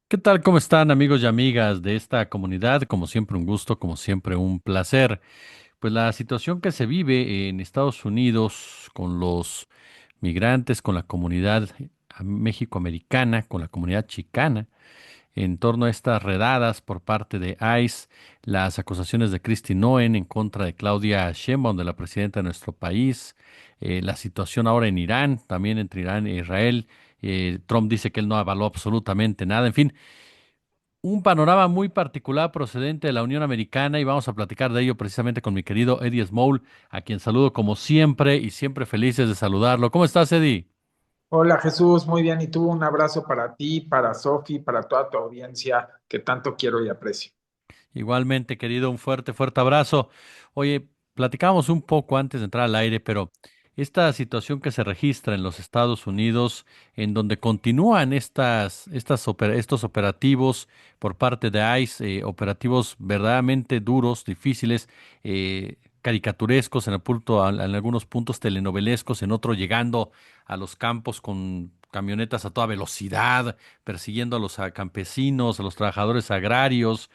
¿Qué tal? ¿Cómo están amigos y amigas de esta comunidad? Como siempre un gusto, como siempre un placer. Pues la situación que se vive en Estados Unidos con los migrantes, con la comunidad méxico-americana, con la comunidad chicana, en torno a estas redadas por parte de ICE, las acusaciones de Kristi Noem en contra de Claudia Sheinbaum, de la presidenta de nuestro país, la situación ahora en Irán, también entre Irán e Israel. Trump dice que él no avaló absolutamente nada. En fin, un panorama muy particular procedente de la Unión Americana y vamos a platicar de ello precisamente con mi querido Eddie Small, a quien saludo como siempre y siempre felices de saludarlo. ¿Cómo estás, Eddie? Hola Jesús, muy bien. Y tú, un abrazo para ti, para Sofi, para toda tu audiencia que tanto quiero y aprecio. Igualmente, querido, un fuerte, fuerte abrazo. Oye, platicábamos un poco antes de entrar al aire, pero esta situación que se registra en los Estados Unidos, en donde continúan estos operativos por parte de ICE, operativos verdaderamente duros, difíciles, caricaturescos en algunos puntos telenovelescos, en otros llegando a los campos con camionetas a toda velocidad, persiguiendo a los campesinos, a los trabajadores agrarios,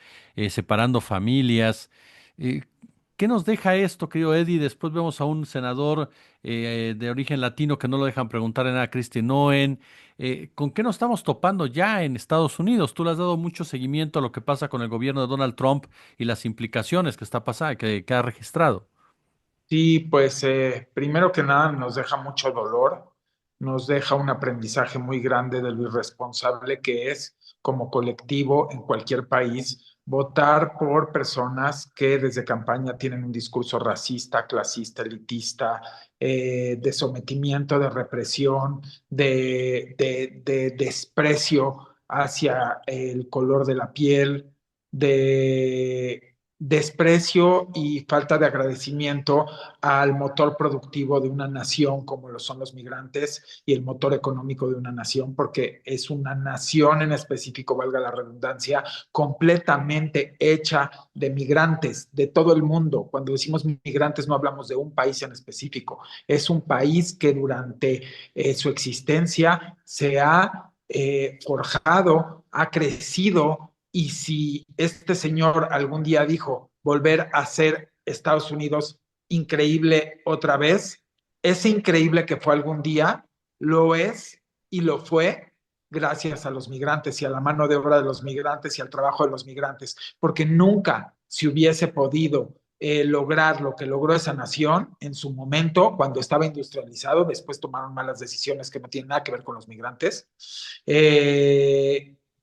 separando familias. Eh, ¿Qué nos deja esto, querido Eddie? Después vemos a un senador de origen latino que no lo dejan preguntar nada a Kristi Noem. ¿Con qué nos estamos topando ya en Estados Unidos? Tú le has dado mucho seguimiento a lo que pasa con el gobierno de Donald Trump y las implicaciones que está pasando, que ha registrado. Sí, pues primero que nada nos deja mucho dolor, nos deja un aprendizaje muy grande de lo irresponsable que es como colectivo en cualquier país votar por personas que desde campaña tienen un discurso racista, clasista, elitista, de sometimiento, de represión, de desprecio hacia el color de la piel, de desprecio y falta de agradecimiento al motor productivo de una nación como lo son los migrantes y el motor económico de una nación, porque es una nación en específico, valga la redundancia, completamente hecha de migrantes de todo el mundo. Cuando decimos migrantes no hablamos de un país en específico, es un país que durante su existencia se ha forjado, ha crecido y si este señor algún día dijo volver a ser Estados Unidos increíble otra vez, ese increíble que fue algún día, lo es y lo fue gracias a los migrantes y a la mano de obra de los migrantes y al trabajo de los migrantes, porque nunca se hubiese podido lograr lo que logró esa nación en su momento, cuando estaba industrializado, después tomaron malas decisiones que no tienen nada que ver con los migrantes,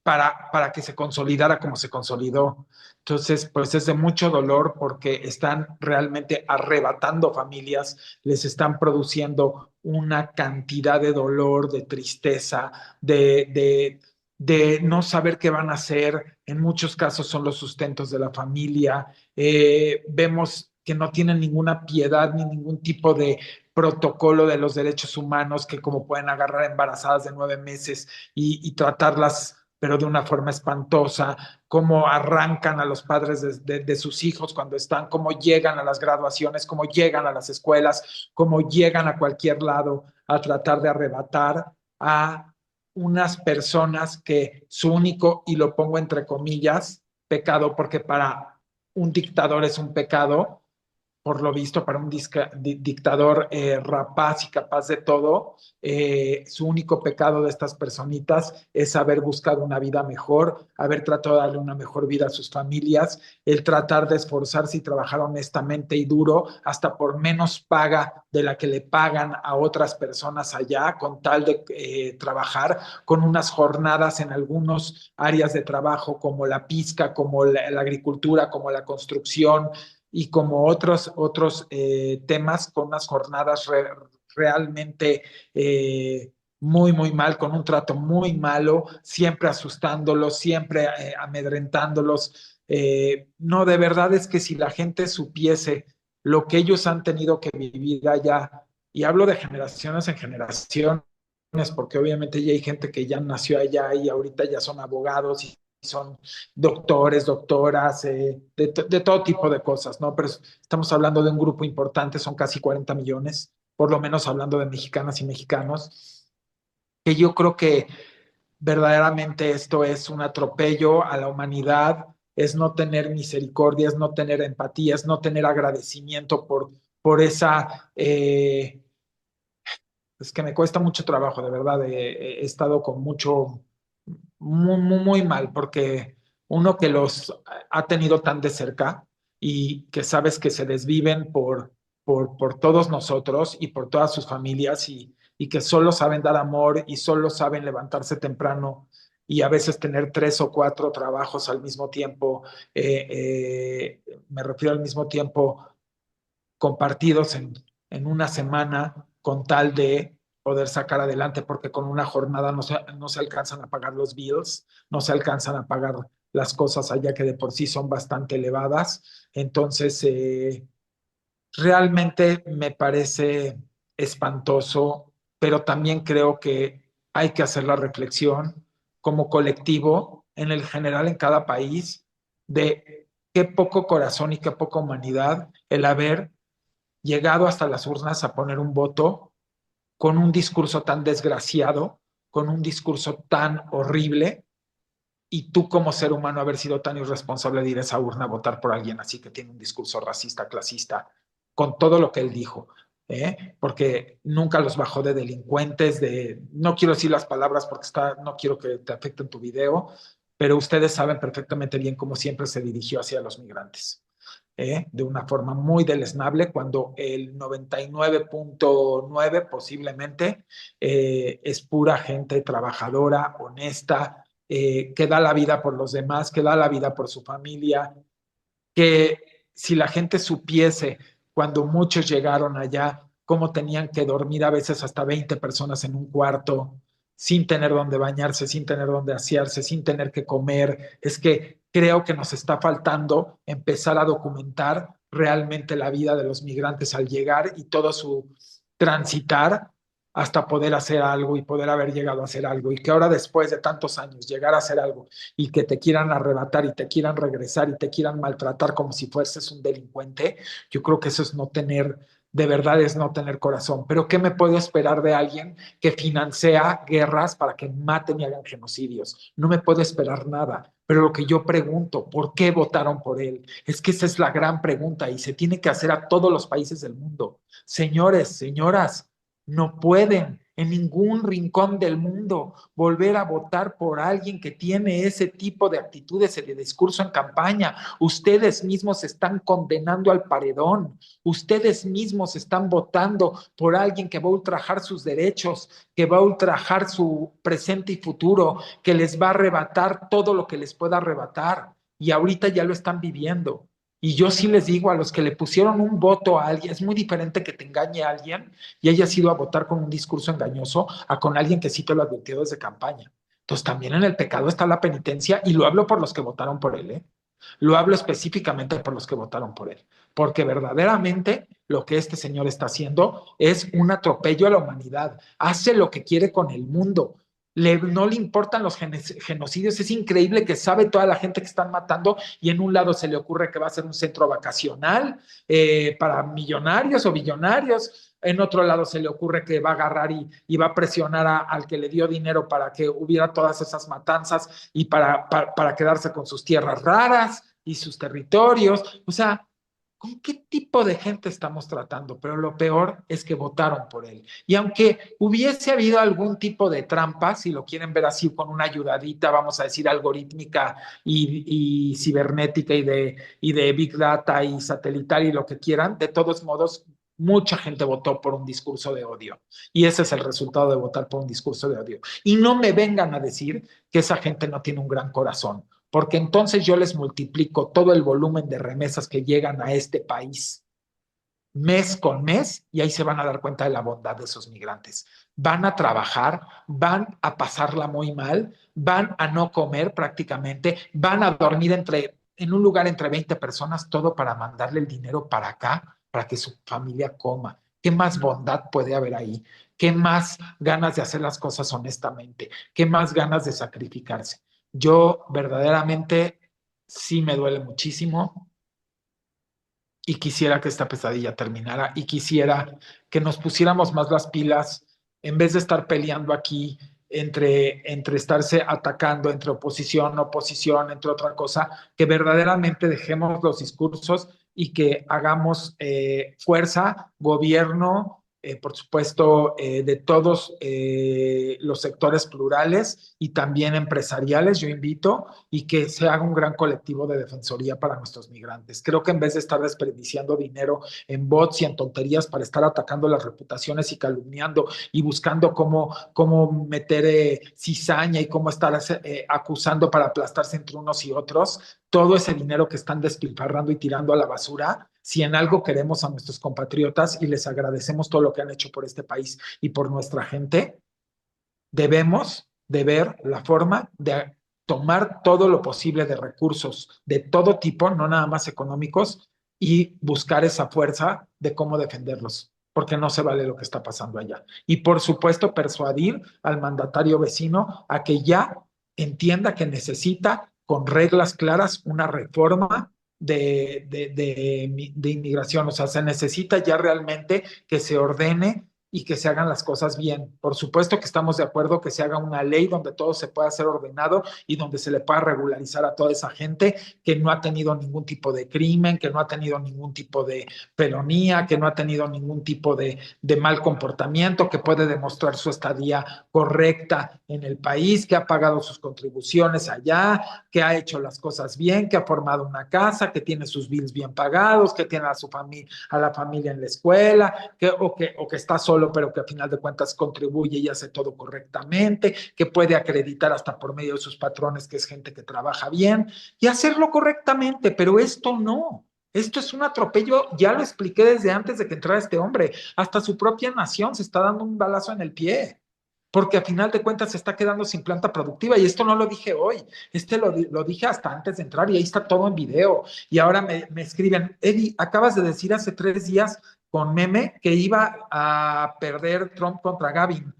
para que se consolidara como se consolidó. Entonces, pues es de mucho dolor porque están realmente arrebatando familias, les están produciendo una cantidad de dolor, de tristeza, de no saber qué van a hacer. En muchos casos son los sustentos de la familia. Vemos que no tienen ninguna piedad ni ningún tipo de protocolo de los derechos humanos, que como pueden agarrar embarazadas de 9 meses y tratarlas, pero de una forma espantosa, cómo arrancan a los padres de sus hijos cuando están, cómo llegan a las graduaciones, cómo llegan a las escuelas, cómo llegan a cualquier lado a tratar de arrebatar a unas personas que su único, y lo pongo entre comillas, pecado, porque para un dictador es un pecado, por lo visto, para un dictador rapaz y capaz de todo, su único pecado de estas personitas es haber buscado una vida mejor, haber tratado de darle una mejor vida a sus familias, el tratar de esforzarse y trabajar honestamente y duro, hasta por menos paga de la que le pagan a otras personas allá, con tal de trabajar con unas jornadas en algunas áreas de trabajo como la pizca, como la agricultura, como la construcción, y como otros temas con unas jornadas realmente muy, muy mal, con un trato muy malo, siempre asustándolos, siempre amedrentándolos. No, de verdad es que si la gente supiese lo que ellos han tenido que vivir allá, y hablo de generaciones en generaciones, porque obviamente ya hay gente que ya nació allá y ahorita ya son abogados y son doctores, doctoras, de todo tipo de cosas, ¿no? Pero estamos hablando de un grupo importante, son casi 40 millones, por lo menos hablando de mexicanas y mexicanos, que yo creo que verdaderamente esto es un atropello a la humanidad, es no tener misericordia, es no tener empatía, es no tener agradecimiento por esa... es que me cuesta mucho trabajo, de verdad. He estado con mucho, muy mal, porque uno que los ha tenido tan de cerca y que sabes que se desviven por todos nosotros y por todas sus familias y que solo saben dar amor y solo saben levantarse temprano y a veces tener tres o cuatro trabajos al mismo tiempo, me refiero al mismo tiempo compartidos en una semana con tal de poder sacar adelante, porque con una jornada no se alcanzan a pagar los bills, no se alcanzan a pagar las cosas allá que de por sí son bastante elevadas. Entonces, realmente me parece espantoso, pero también creo que hay que hacer la reflexión como colectivo, en el general en cada país, de qué poco corazón y qué poca humanidad el haber llegado hasta las urnas a poner un voto con un discurso tan desgraciado, con un discurso tan horrible, y tú como ser humano haber sido tan irresponsable de ir a esa urna a votar por alguien así que tiene un discurso racista, clasista, con todo lo que él dijo. Porque nunca los bajó de delincuentes, no quiero decir las palabras porque no quiero que te afecten tu video, pero ustedes saben perfectamente bien cómo siempre se dirigió hacia los migrantes, de una forma muy deleznable, cuando el 99.9 posiblemente es pura gente trabajadora, honesta, que da la vida por los demás, que da la vida por su familia, que si la gente supiese cuando muchos llegaron allá cómo tenían que dormir a veces hasta 20 personas en un cuarto, sin tener donde bañarse, sin tener donde asearse, sin tener que comer, es que creo que nos está faltando empezar a documentar realmente la vida de los migrantes al llegar y todo su transitar hasta poder hacer algo y poder haber llegado a hacer algo, y que ahora después de tantos años llegar a hacer algo y que te quieran arrebatar y te quieran regresar y te quieran maltratar como si fueses un delincuente, yo creo que eso es no tener, de verdad es no tener corazón. Pero ¿qué me puedo esperar de alguien que financia guerras para que maten y hagan genocidios? No me puedo esperar nada. Pero lo que yo pregunto, ¿por qué votaron por él? Es que esa es la gran pregunta y se tiene que hacer a todos los países del mundo. Señores, señoras, no pueden en ningún rincón del mundo volver a votar por alguien que tiene ese tipo de actitudes y de discurso en campaña. Ustedes mismos están condenando al paredón. Ustedes mismos están votando por alguien que va a ultrajar sus derechos, que va a ultrajar su presente y futuro, que les va a arrebatar todo lo que les pueda arrebatar. Y ahorita ya lo están viviendo. Y yo sí les digo a los que le pusieron un voto a alguien, es muy diferente que te engañe a alguien y hayas ido a votar con un discurso engañoso a con alguien que sí te lo advirtió desde campaña. Entonces también en el pecado está la penitencia, y lo hablo por los que votaron por él, ¿eh? Lo hablo específicamente por los que votaron por él, porque verdaderamente lo que este señor está haciendo es un atropello a la humanidad. Hace lo que quiere con el mundo. No le importan los genocidios. Es increíble que sabe toda la gente que están matando y en un lado se le ocurre que va a ser un centro vacacional para millonarios o billonarios. En otro lado se le ocurre que va a agarrar y va a presionar al que le dio dinero para que hubiera todas esas matanzas y para quedarse con sus tierras raras y sus territorios. O sea, ¿con qué tipo de gente estamos tratando? Pero lo peor es que votaron por él. Y aunque hubiese habido algún tipo de trampa, si lo quieren ver así con una ayudadita, vamos a decir, algorítmica y cibernética y de Big Data y satelital y lo que quieran, de todos modos, mucha gente votó por un discurso de odio. Y ese es el resultado de votar por un discurso de odio. Y no me vengan a decir que esa gente no tiene un gran corazón, porque entonces yo les multiplico todo el volumen de remesas que llegan a este país mes con mes y ahí se van a dar cuenta de la bondad de esos migrantes. Van a trabajar, van a pasarla muy mal, van a no comer prácticamente, van a dormir en un lugar entre 20 personas, todo para mandarle el dinero para acá, para que su familia coma. ¿Qué más bondad puede haber ahí? ¿Qué más ganas de hacer las cosas honestamente? ¿Qué más ganas de sacrificarse? Yo verdaderamente sí me duele muchísimo y quisiera que esta pesadilla terminara y quisiera que nos pusiéramos más las pilas en vez de estar peleando aquí entre estarse atacando entre oposición, oposición, entre otra cosa, que verdaderamente dejemos los discursos y que hagamos fuerza, gobierno, por supuesto, de todos los sectores plurales y también empresariales, yo invito, y que se haga un gran colectivo de defensoría para nuestros migrantes. Creo que en vez de estar desperdiciando dinero en bots y en tonterías para estar atacando las reputaciones y calumniando y buscando cómo meter cizaña y cómo estar acusando para aplastarse entre unos y otros, todo ese dinero que están despilfarrando y tirando a la basura, si en algo queremos a nuestros compatriotas y les agradecemos todo lo que han hecho por este país y por nuestra gente, debemos de ver la forma de tomar todo lo posible de recursos de todo tipo, no nada más económicos, y buscar esa fuerza de cómo defenderlos, porque no se vale lo que está pasando allá. Y por supuesto, persuadir al mandatario vecino a que ya entienda que necesita, con reglas claras, una reforma de inmigración. O sea, se necesita ya realmente que se ordene y que se hagan las cosas bien. Por supuesto que estamos de acuerdo que se haga una ley donde todo se pueda hacer ordenado y donde se le pueda regularizar a toda esa gente que no ha tenido ningún tipo de crimen, que no ha tenido ningún tipo de felonía, que no ha tenido ningún tipo de mal comportamiento, que puede demostrar su estadía correcta en el país, que ha pagado sus contribuciones allá, que ha hecho las cosas bien, que ha formado una casa, que tiene sus bills bien pagados, que tiene a su familia, a la familia en la escuela, que está solo, pero que a final de cuentas contribuye y hace todo correctamente, que puede acreditar hasta por medio de sus patrones que es gente que trabaja bien y hacerlo correctamente, pero esto no. Esto es un atropello, ya lo expliqué desde antes de que entrara este hombre, hasta su propia nación se está dando un balazo en el pie, porque a final de cuentas se está quedando sin planta productiva y esto no lo dije hoy, lo dije hasta antes de entrar y ahí está todo en video y ahora me escriben, Eddie, acabas de decir hace 3 días con meme que iba a perder Trump contra Gavin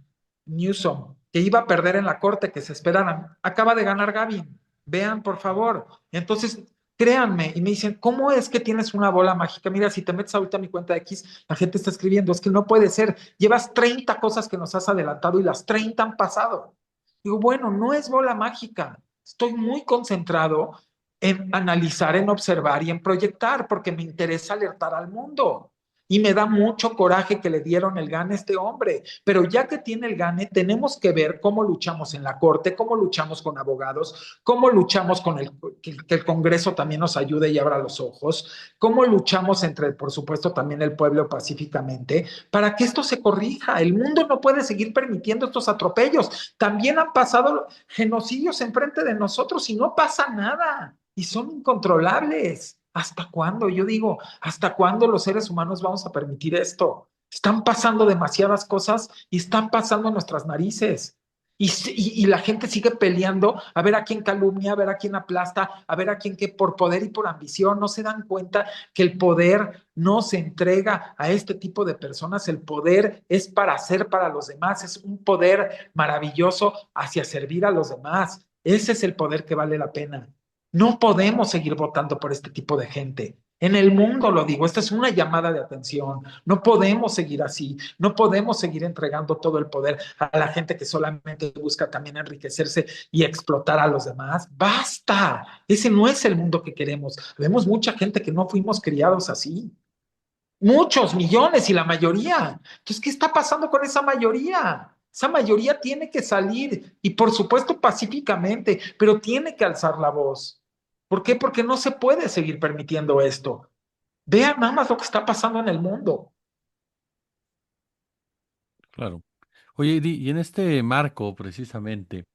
Newsom, que iba a perder en la corte, que se esperaran. Acaba de ganar Gavin. Vean, por favor. Entonces, créanme, y me dicen, ¿cómo es que tienes una bola mágica? Mira, si te metes ahorita a mi cuenta de X, la gente está escribiendo, es que no puede ser. Llevas 30 cosas que nos has adelantado y las 30 han pasado. Digo, bueno, no es bola mágica. Estoy muy concentrado en analizar, en observar y en proyectar, porque me interesa alertar al mundo. Y me da mucho coraje que le dieron el gane a este hombre. Pero ya que tiene el gane, tenemos que ver cómo luchamos en la corte, cómo luchamos con abogados, cómo luchamos con que el Congreso también nos ayude y abra los ojos, cómo luchamos entre, por supuesto, también el pueblo pacíficamente, para que esto se corrija. El mundo no puede seguir permitiendo estos atropellos. También han pasado genocidios enfrente de nosotros y no pasa nada. Y son incontrolables. ¿Hasta cuándo? Yo digo, ¿hasta cuándo los seres humanos vamos a permitir esto? Están pasando demasiadas cosas y están pasando en nuestras narices. Y la gente sigue peleando a ver a quién calumnia, a ver a quién aplasta, a ver a quién que por poder y por ambición no se dan cuenta que el poder no se entrega a este tipo de personas. El poder es para hacer para los demás, es un poder maravilloso hacia servir a los demás. Ese es el poder que vale la pena. No podemos seguir votando por este tipo de gente. En el mundo lo digo, esta es una llamada de atención. No podemos seguir así, no podemos seguir entregando todo el poder a la gente que solamente busca también enriquecerse y explotar a los demás. Basta, ese no es el mundo que queremos. Vemos mucha gente que no fuimos criados así. Muchos, millones y la mayoría. Entonces, ¿qué está pasando con esa mayoría? Esa mayoría tiene que salir y por supuesto pacíficamente, pero tiene que alzar la voz. ¿Por qué? Porque no se puede seguir permitiendo esto. Vean nada más lo que está pasando en el mundo. Claro. Oye, Di, y en este marco, precisamente,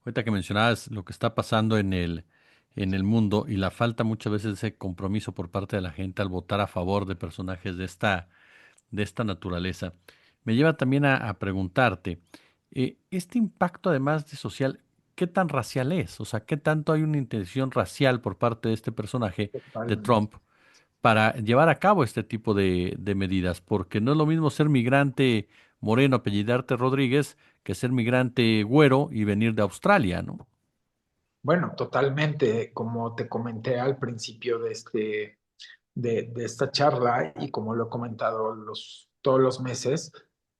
ahorita que mencionabas lo que está pasando en el mundo y la falta muchas veces de ese compromiso por parte de la gente al votar a favor de personajes de esta naturaleza, me lleva también a preguntarte, este impacto además de social, ¿qué tan racial es? O sea, ¿qué tanto hay una intención racial por parte de este personaje de Totalmente. Trump para llevar a cabo este tipo de medidas? Porque no es lo mismo ser migrante moreno, apellidarte Rodríguez, que ser migrante güero y venir de Australia, ¿no? Bueno, totalmente, como te comenté al principio de esta charla y como lo he comentado todos los meses,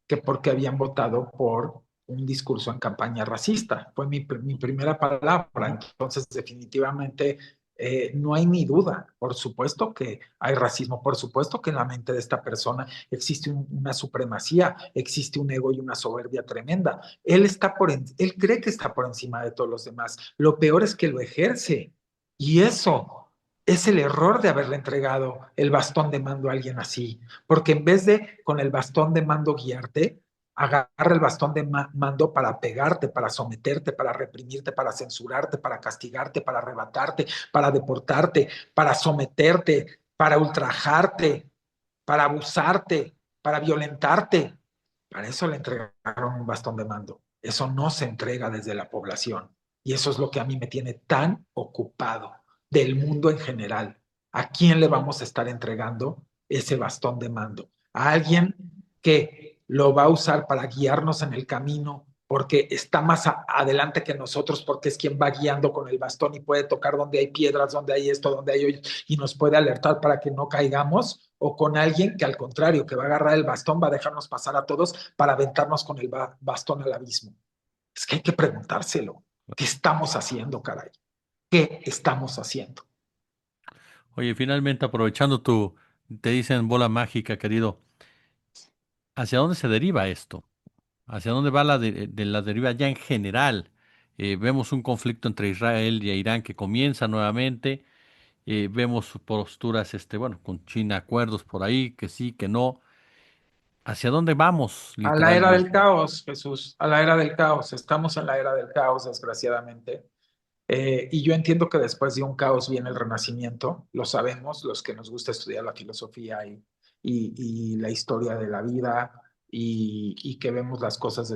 que porque habían votado por un discurso en campaña racista. Fue mi primera palabra. Entonces, definitivamente, no hay ni duda. Por supuesto que hay racismo, por supuesto que en la mente de esta persona existe una supremacía, existe un ego y una soberbia tremenda. Él cree que está por encima de todos los demás. Lo peor es que lo ejerce. Y eso es el error de haberle entregado el bastón de mando a alguien así. Porque en vez de con el bastón de mando guiarte, agarra el bastón de mando para pegarte, para someterte, para reprimirte, para censurarte, para castigarte, para arrebatarte, para deportarte, para someterte, para ultrajarte, para abusarte, para violentarte. Para eso le entregaron un bastón de mando. Eso no se entrega desde la población. Y eso es lo que a mí me tiene tan ocupado del mundo en general. ¿A quién le vamos a estar entregando ese bastón de mando? ¿A alguien que lo va a usar para guiarnos en el camino porque está más adelante que nosotros, porque es quien va guiando con el bastón y puede tocar donde hay piedras, donde hay esto, donde hay hoyos, y nos puede alertar para que no caigamos? ¿O con alguien que al contrario, que va a agarrar el bastón, va a dejarnos pasar a todos para aventarnos con el bastón al abismo? Es que hay que preguntárselo. ¿Qué estamos haciendo, caray? ¿Qué estamos haciendo? Oye, finalmente aprovechando te dicen bola mágica, querido, ¿hacia dónde se deriva esto? ¿Hacia dónde va de la deriva ya en general? Vemos un conflicto entre Israel y Irán que comienza nuevamente. Vemos posturas, bueno, con China, acuerdos por ahí, que sí, que no. ¿Hacia dónde vamos, A la era del literalmente? caos, Jesús, a la era del caos. Estamos en la era del caos, desgraciadamente. Y yo entiendo que después de un caos viene el renacimiento, lo sabemos, los que nos gusta estudiar la filosofía y la historia de la vida y que vemos las cosas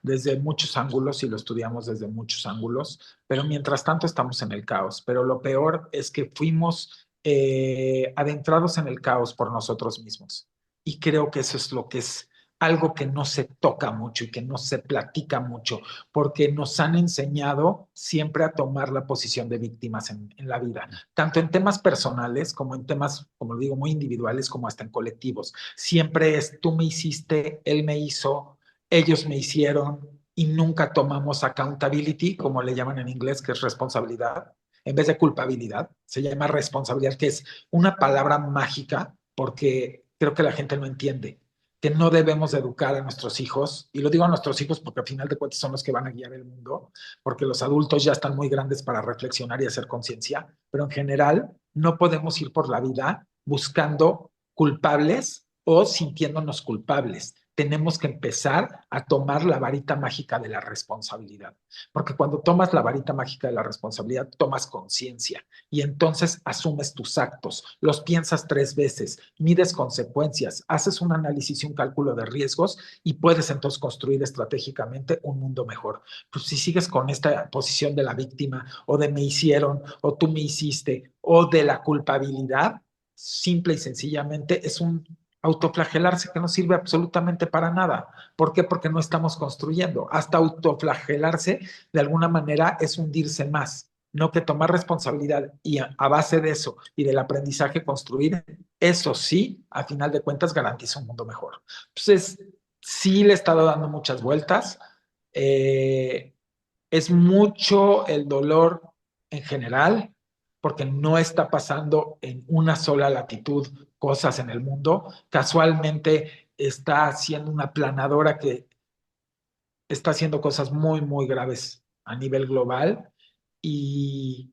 desde muchos ángulos y lo estudiamos desde muchos ángulos, pero mientras tanto estamos en el caos. Pero lo peor es que fuimos adentrados en el caos por nosotros mismos. Y creo que eso es lo que es algo que no se toca mucho y que no se platica mucho porque nos han enseñado siempre a tomar la posición de víctimas en la vida, tanto en temas personales como en temas, como digo, muy individuales, como hasta en colectivos. Siempre es tú me hiciste, él me hizo, ellos me hicieron y nunca tomamos accountability, como le llaman en inglés, que es responsabilidad. En vez de culpabilidad, se llama responsabilidad, que es una palabra mágica porque creo que la gente no entiende que no debemos educar a nuestros hijos, y lo digo a nuestros hijos porque al final de cuentas son los que van a guiar el mundo, porque los adultos ya están muy grandes para reflexionar y hacer conciencia, pero en general no podemos ir por la vida buscando culpables o sintiéndonos culpables. Tenemos que empezar a tomar la varita mágica de la responsabilidad, porque cuando tomas la varita mágica de la responsabilidad, tomas conciencia y entonces asumes tus actos, los piensas 3 veces, mides consecuencias, haces un análisis y un cálculo de riesgos y puedes entonces construir estratégicamente un mundo mejor. Pues si sigues con esta posición de la víctima o de me hicieron o tú me hiciste o de la culpabilidad, simple y sencillamente es un autoflagelarse que no sirve absolutamente para nada. ¿Por qué? Porque no estamos construyendo. Hasta autoflagelarse de alguna manera es hundirse más, no que tomar responsabilidad y a base de eso y del aprendizaje construir, eso sí, a final de cuentas garantiza un mundo mejor. Entonces, sí le he estado dando muchas vueltas. Eh, es mucho el dolor en general, porque no está pasando en una sola latitud cosas en el mundo. Casualmente está siendo una planadora que está haciendo cosas muy, muy graves a nivel global y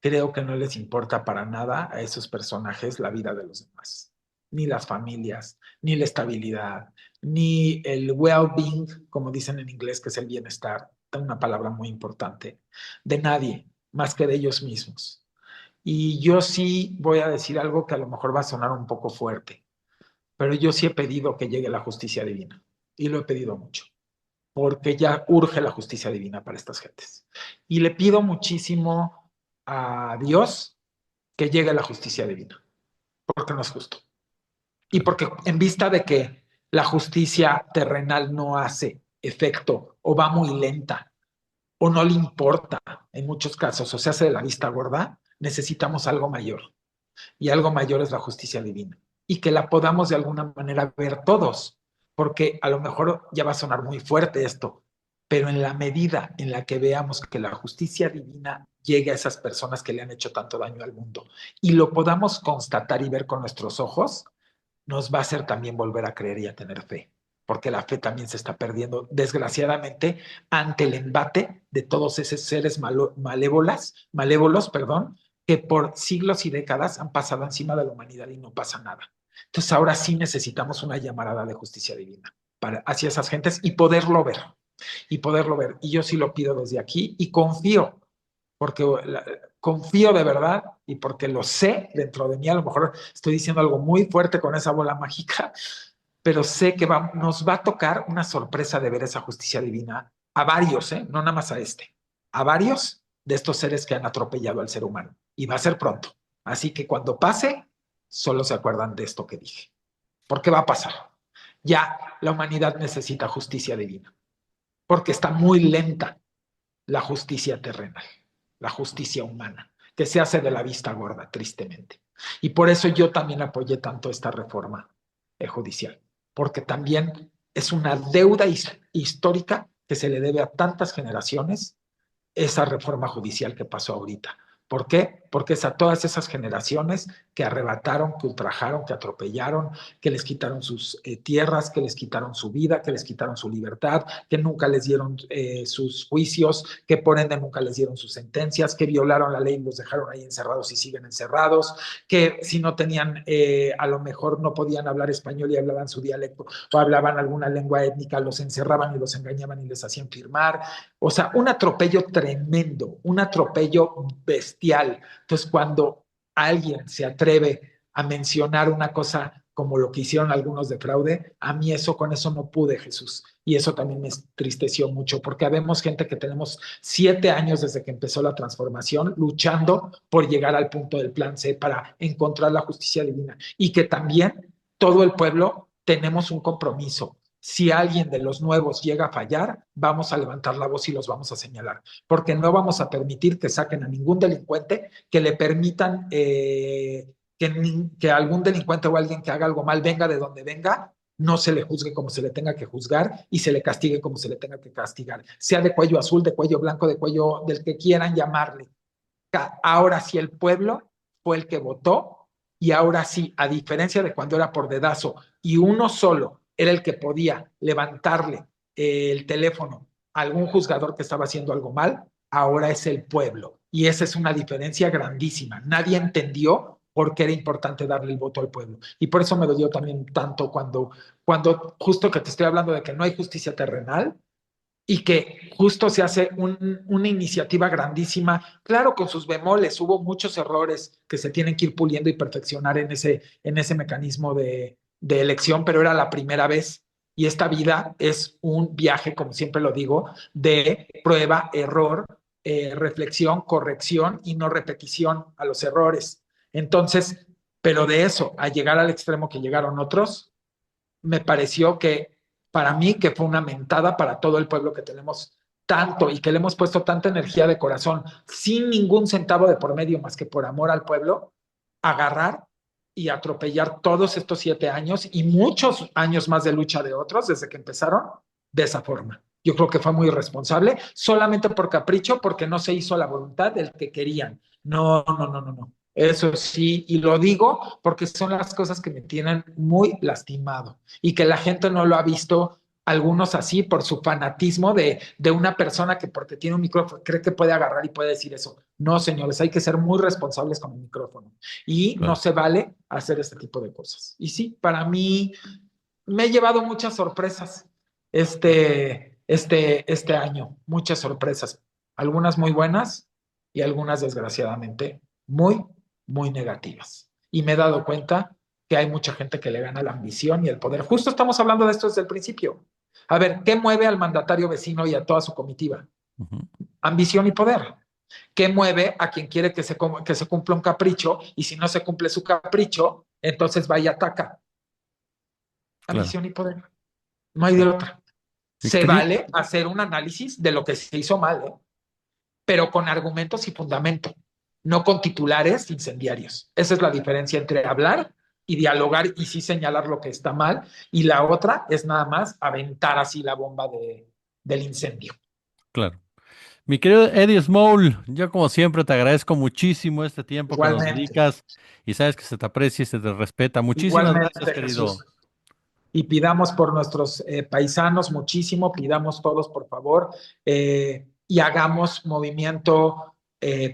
creo que no les importa para nada a esos personajes la vida de los demás, ni las familias, ni la estabilidad, ni el well-being, como dicen en inglés, que es el bienestar, una palabra muy importante, de nadie más que de ellos mismos. Y yo sí voy a decir algo que a lo mejor va a sonar un poco fuerte, pero yo sí he pedido que llegue la justicia divina y lo he pedido mucho porque ya urge la justicia divina para estas gentes. Y le pido muchísimo a Dios que llegue la justicia divina, porque no es justo. Y Claro. porque en vista de que la justicia terrenal no hace efecto o va muy lenta o no le importa en muchos casos o se hace de la vista gorda, necesitamos algo mayor. Y algo mayor es la justicia divina. Y que la podamos de alguna manera ver todos, porque a lo mejor ya va a sonar muy fuerte esto, pero en la medida en la que veamos que la justicia divina llegue a esas personas que le han hecho tanto daño al mundo y lo podamos constatar y ver con nuestros ojos, nos va a hacer también volver a creer y a tener fe, porque la fe también se está perdiendo, desgraciadamente, ante el embate de todos esos seres malévolos, perdón, que por siglos y décadas han pasado encima de la humanidad y no pasa nada. Entonces ahora sí necesitamos una llamarada de justicia divina hacia esas gentes y poderlo ver. Y yo sí lo pido desde aquí y confío, porque confío de verdad y porque lo sé dentro de mí. A lo mejor estoy diciendo algo muy fuerte con esa bola mágica, pero sé que nos va a tocar una sorpresa de ver esa justicia divina a varios, no nada más a este, a varios de estos seres que han atropellado al ser humano. Y va a ser pronto. Así que cuando pase, solo se acuerdan de esto que dije. ¿Por qué va a pasar? Ya la humanidad necesita justicia divina, porque está muy lenta la justicia terrenal, la justicia humana, que se hace de la vista gorda, tristemente. Y por eso yo también apoyé tanto esta reforma judicial, porque también es una deuda histórica que se le debe a tantas generaciones esa reforma judicial que pasó ahorita. ¿Por qué? Porque es a todas esas generaciones que arrebataron, que ultrajaron, que atropellaron, que les quitaron sus tierras, que les quitaron su vida, que les quitaron su libertad, que nunca les dieron sus juicios, que por ende nunca les dieron sus sentencias, que violaron la ley y los dejaron ahí encerrados y siguen encerrados, que si no tenían, a lo mejor no podían hablar español y hablaban su dialecto o hablaban alguna lengua étnica, los encerraban y los engañaban y les hacían firmar. O sea, un atropello tremendo, un atropello bestial. Entonces, cuando alguien se atreve a mencionar una cosa como lo que hicieron algunos de fraude, a mí eso con eso no pude, Jesús. Y eso también me entristeció mucho, porque habemos gente que tenemos 7 años desde que empezó la transformación luchando por llegar al punto del plan C para encontrar la justicia divina. Y que también todo el pueblo tenemos un compromiso. Si alguien de los nuevos llega a fallar, vamos a levantar la voz y los vamos a señalar, porque no vamos a permitir que saquen a ningún delincuente, que le permitan que algún delincuente o alguien que haga algo mal venga de donde venga, no se le juzgue como se le tenga que juzgar y se le castigue como se le tenga que castigar, sea de cuello azul, de cuello blanco, de cuello del que quieran llamarle. Ahora sí el pueblo fue el que votó y ahora sí, a diferencia de cuando era por dedazo y uno solo era el que podía levantarle el teléfono a algún juzgador que estaba haciendo algo mal, ahora es el pueblo. Y esa es una diferencia grandísima. Nadie entendió por qué era importante darle el voto al pueblo. Y por eso me dolió también tanto cuando justo que te estoy hablando de que no hay justicia terrenal, y que justo se hace una iniciativa grandísima, claro, con sus bemoles, hubo muchos errores que se tienen que ir puliendo y perfeccionar en ese mecanismo de elección, pero era la primera vez. Y esta vida es un viaje, como siempre lo digo, de prueba, error, reflexión, corrección y no repetición a los errores. Entonces, pero de eso, a llegar al extremo que llegaron otros, me pareció que para mí que fue una mentada para todo el pueblo que tenemos tanto y que le hemos puesto tanta energía de corazón, sin ningún centavo de por medio más que por amor al pueblo, agarrar y atropellar todos estos 7 años y muchos años más de lucha de otros desde que empezaron de esa forma. Yo creo que fue muy irresponsable, solamente por capricho, porque no se hizo la voluntad del que querían. No, no, no, no, no. Eso sí, y lo digo porque son las cosas que me tienen muy lastimado y que la gente no lo ha visto, algunos así, por su fanatismo de una persona que porque tiene un micrófono cree que puede agarrar y puede decir eso. No, señores, hay que ser muy responsables con el micrófono y no Claro. se vale hacer este tipo de cosas. Y sí, para mí me he llevado muchas sorpresas este año, muchas sorpresas, algunas muy buenas y algunas desgraciadamente muy, muy negativas. Y me he dado cuenta que hay mucha gente que le gana la ambición y el poder. Justo estamos hablando de esto desde el principio. A ver, ¿qué mueve al mandatario vecino y a toda su comitiva? Ujú. Ambición y poder. ¿Qué mueve a quien quiere que se cumpla un capricho y si no se cumple su capricho, entonces va y ataca? Claro, Ambición y poder. No hay de claro. otra. Mi Se querido, vale hacer un análisis de lo que se hizo mal, pero con argumentos y fundamento, no con titulares incendiarios. Esa es la diferencia entre hablar y dialogar y sí señalar lo que está mal. Y la otra es nada más aventar así la bomba del incendio. Claro. Mi querido Eddie Small, yo como siempre te agradezco muchísimo este tiempo que nos Igualmente, dedicas y sabes que se te aprecia y se te respeta. Muchísimas gracias, igualmente, querido. Jesús. Y pidamos por nuestros paisanos muchísimo, pidamos todos por favor y hagamos movimiento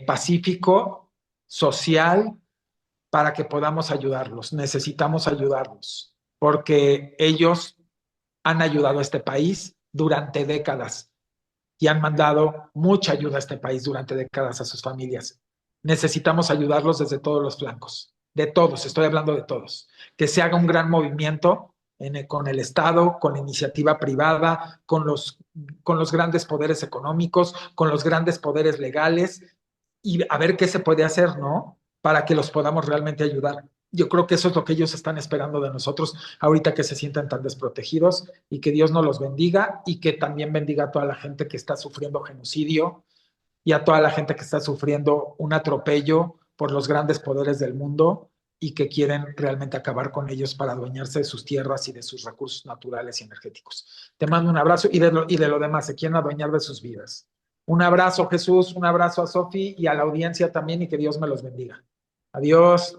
pacífico, social, para que podamos ayudarlos. Necesitamos ayudarlos, porque ellos han ayudado a este país durante décadas y han mandado mucha ayuda a este país durante décadas a sus familias. Necesitamos ayudarlos desde todos los flancos, de todos, estoy hablando de todos. Que se haga un gran movimiento con el Estado, con la iniciativa privada, con los grandes poderes económicos, con los grandes poderes legales y a ver qué se puede hacer, ¿no? Para que los podamos realmente ayudar. Yo creo que eso es lo que ellos están esperando de nosotros ahorita que se sientan tan desprotegidos y que Dios nos los bendiga y que también bendiga a toda la gente que está sufriendo genocidio y a toda la gente que está sufriendo un atropello por los grandes poderes del mundo y que quieren realmente acabar con ellos para adueñarse de sus tierras y de sus recursos naturales y energéticos. Te mando un abrazo y de lo demás, se quieren adueñar de sus vidas. Un abrazo, Jesús, un abrazo a Sofi y a la audiencia también y que Dios me los bendiga. Adiós.